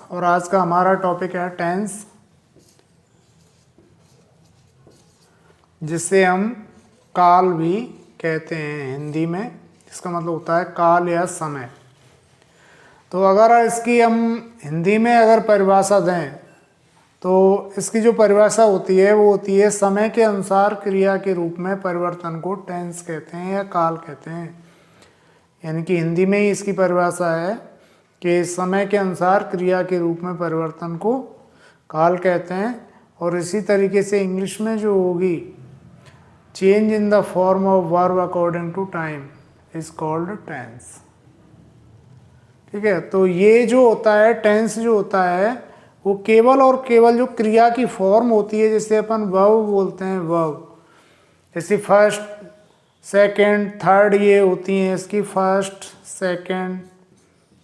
और आज का हमारा टॉपिक है टेंस, जिसे हम काल भी कहते हैं हिंदी में। इसका मतलब होता है काल या समय। तो अगर इसकी हम हिंदी में अगर परिभाषा दें तो इसकी जो परिभाषा होती है वो होती है समय के अनुसार क्रिया के रूप में परिवर्तन को टेंस कहते हैं या काल कहते हैं। यानी कि हिंदी में ही इसकी परिभाषा है कि समय के अनुसार क्रिया के रूप में परिवर्तन को काल कहते हैं। और इसी तरीके से इंग्लिश में जो होगी change in the form of verb according to time is called tense. ठीक है, तो ये जो होता है टेंस जो होता है वो केवल और केवल जो क्रिया की फॉर्म होती है, जैसे अपन वर्ब बोलते हैं, वर्ब जैसे फर्स्ट सेकंड थर्ड ये होती हैं इसकी, फर्स्ट सेकंड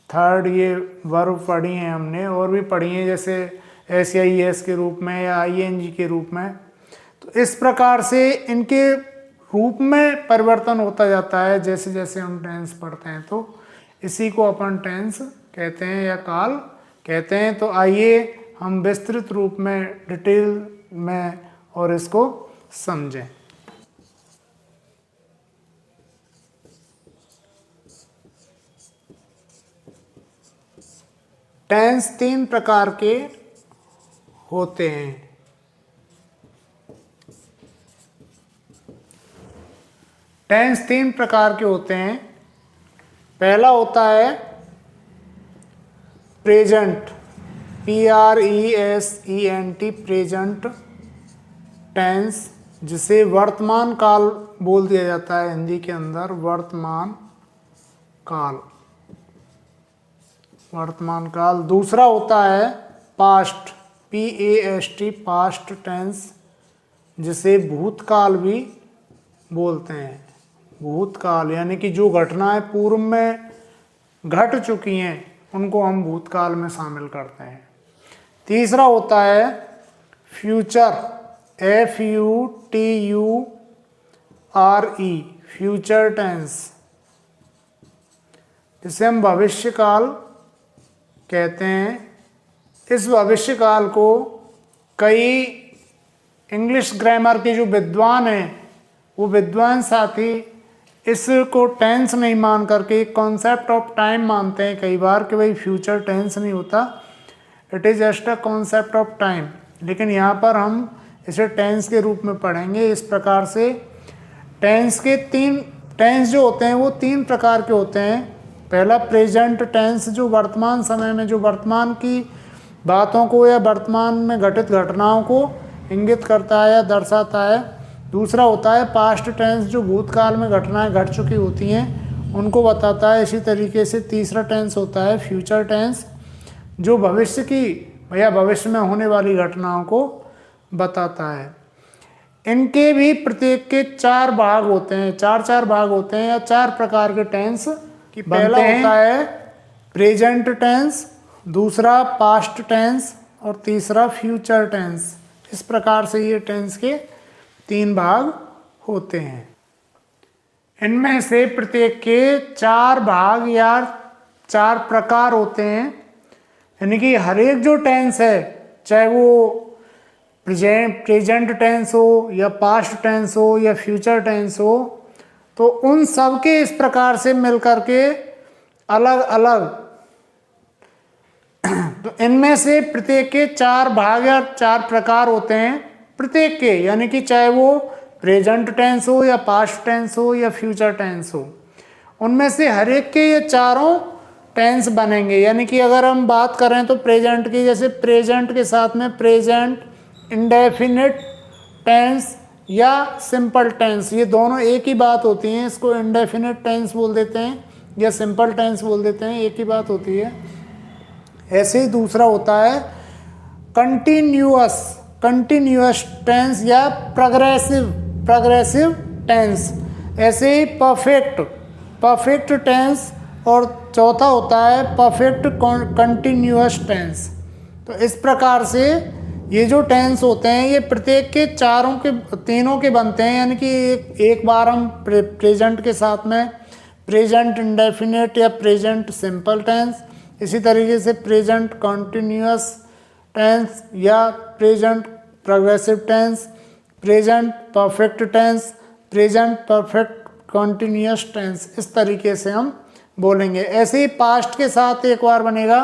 थर्ड ये वर्ब पढ़ी हैं हमने और भी पढ़ी हैं, जैसे एस या ई एस के रूप में या आई एन जी के रूप में। तो इस प्रकार से इनके रूप में परिवर्तन होता जाता है जैसे जैसे हम टेंस पढ़ते हैं। तो इसी को अपन टेंस कहते हैं या काल कहते हैं। तो आइए हम विस्तृत रूप में डिटेल में और इसको समझें। टेंस तीन प्रकार के होते हैं। टेंस तीन प्रकार के होते हैं। पहला होता है प्रेजेंट, PRESENT, प्रेजेंट टेंस, जिसे वर्तमान काल बोल दिया जाता है हिंदी के अंदर, वर्तमान काल, वर्तमान काल। दूसरा होता है पास्ट, PAST, पास्ट टेंस, जिसे भूतकाल भी बोलते हैं। भूतकाल यानी कि जो घटनाएं पूर्व में घट चुकी हैं उनको हम भूतकाल में शामिल करते हैं। तीसरा होता है फ्यूचर, FUTURE, फ्यूचर टेंस, जिसे हम भविष्य काल कहते हैं। इस भविष्य काल को कई इंग्लिश ग्रामर के जो विद्वान हैं वो विद्वान साथी इसको टेंस नहीं मान करके कॉन्सेप्ट ऑफ टाइम मानते हैं कई बार कि भाई फ्यूचर टेंस नहीं होता, it is just a concept of time. लेकिन यहाँ पर हम इसे टेंस के रूप में पढ़ेंगे। इस प्रकार से टेंस के टेंस जो होते हैं वो तीन प्रकार के होते हैं। पहला प्रेजेंट टेंस, जो वर्तमान समय में जो वर्तमान की बातों को या वर्तमान में घटित घटनाओं को इंगित करता है या दर्शाता है। दूसरा होता है पास्ट टेंस, जो भूतकाल में घटनाएं घट चुकी होती हैं उनको बताता है। इसी तरीके से तीसरा टेंस होता है फ्यूचर टेंस, जो भविष्य की या भविष्य में होने वाली घटनाओं को बताता है। इनके भी प्रत्येक के चार भाग होते हैं, चार भाग होते हैं या चार प्रकार के टेंस की। पहला होता है प्रेजेंट टेंस, दूसरा पास्ट टेंस और तीसरा फ्यूचर टेंस। इस प्रकार से ये टेंस के तीन भाग होते हैं। इनमें से प्रत्येक के चार भाग या चार प्रकार होते हैं। यानी कि हर एक जो टेंस है, चाहे वो प्रेजेंट टेंस हो या पास्ट टेंस हो या फ्यूचर टेंस हो, तो उन सब के इस प्रकार से मिलकर के अलग अलग तो इनमें से प्रत्येक के चार भाग या चार प्रकार होते हैं प्रत्येक के। यानी कि चाहे वो प्रेजेंट टेंस हो या पास्ट टेंस हो या फ्यूचर टेंस हो, उनमें से हर एक के ये चारों टेंस बनेंगे। यानी कि अगर हम बात करें तो प्रेजेंट की, जैसे प्रेजेंट के साथ में प्रेजेंट इंडेफिनिट टेंस या सिंपल टेंस, ये दोनों एक ही बात होती हैं। इसको इंडेफिनिट टेंस बोल देते हैं या सिंपल टेंस बोल देते हैं, एक ही बात होती है। ऐसे ही दूसरा होता है कंटिन्यूअस टेंस या प्रोग्रेसिव टेंस। ऐसे ही परफेक्ट टेंस और चौथा होता है परफेक्ट कंटिन्यूअस टेंस। तो इस प्रकार से ये जो टेंस होते हैं ये प्रत्येक के तीनों के बनते हैं। यानी कि एक बार हम प्रेजेंट के साथ में प्रेजेंट इंडेफिनिट या प्रेजेंट सिंपल टेंस, इसी तरीके से प्रेजेंट कॉन्टिन्यूअस टेंस या present progressive tense, present perfect tense, present perfect continuous tense, इस तरीके से हम बोलेंगे। ऐसे ही पास्ट के साथ एक बार बनेगा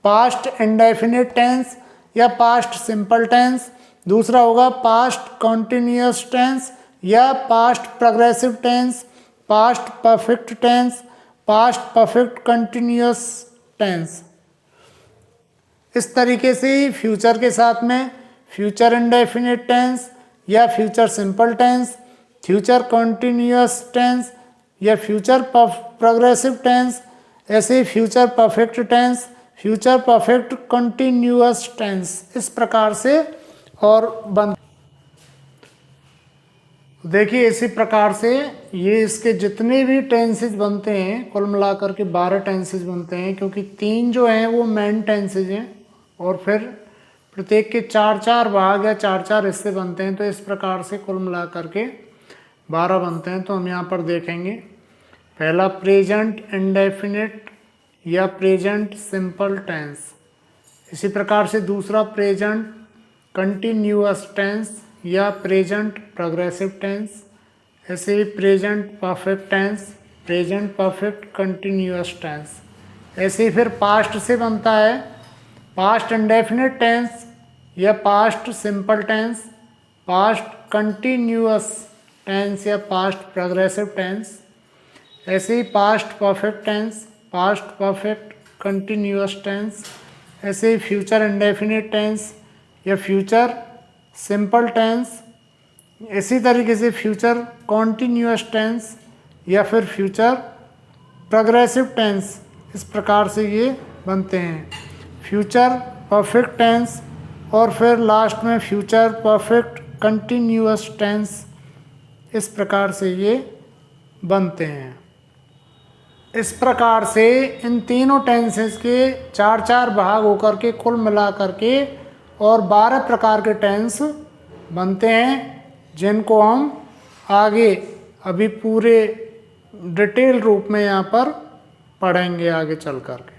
पास्ट इंडेफिनिट टेंस या पास्ट सिंपल टेंस, दूसरा होगा पास्ट कॉन्टिन्यूअस टेंस या past progressive tense, past perfect tense, past perfect continuous tense. इस तरीके से ही फ्यूचर के साथ में फ्यूचर इंडेफिनिट टेंस या future simple tense, future continuous tense या फ्यूचर प्रोग्रेसिव टेंस, ऐसे ही future perfect tense, future perfect continuous tense, इस प्रकार से और बन। देखिए इसी प्रकार से ये इसके जितने भी टेंसेज बनते हैं कुल मिलाकर के 12 टेंसेज बनते हैं, क्योंकि 3 जो हैं वो मेन टेंसेज हैं और फिर प्रत्येक के 4-4 भाग या 4-4 हिस्से बनते हैं, तो इस प्रकार से कुल मिलाकर के 12 बनते हैं। तो हम यहाँ पर देखेंगे पहला प्रेजेंट इंडेफिनिट या प्रेजेंट सिंपल टेंस, इसी प्रकार से दूसरा प्रेजेंट कंटिन्यूअस टेंस या प्रेजेंट प्रोग्रेसिव टेंस, ऐसे ही present perfect tense, present perfect continuous tense. ऐसे ही फिर पास्ट से बनता है पास्ट इंडेफिनिट टेंस या past simple tense, past continuous tense या पास्ट प्रोग्रेसिव टेंस, ऐसे ही past perfect tense, past perfect continuous tense, ऐसे ही फ्यूचर इंडेफिनिट टेंस या फ्यूचर सिंपल टेंस, इसी तरीके से फ्यूचर कॉन्टिन्यूअस टेंस या फिर फ्यूचर प्रोग्रेसिव टेंस, इस प्रकार से ये बनते हैं। फ्यूचर परफेक्ट टेंस और फिर लास्ट में फ्यूचर परफेक्ट कंटिन्यूअस टेंस, इस प्रकार से ये बनते हैं। इस प्रकार से इन तीनों टेंसेस के 4-4 भाग होकर के कुल मिला करके और 12 प्रकार के टेंस बनते हैं, जिनको हम आगे अभी पूरे डिटेल रूप में यहाँ पर पढ़ेंगे आगे चल कर के।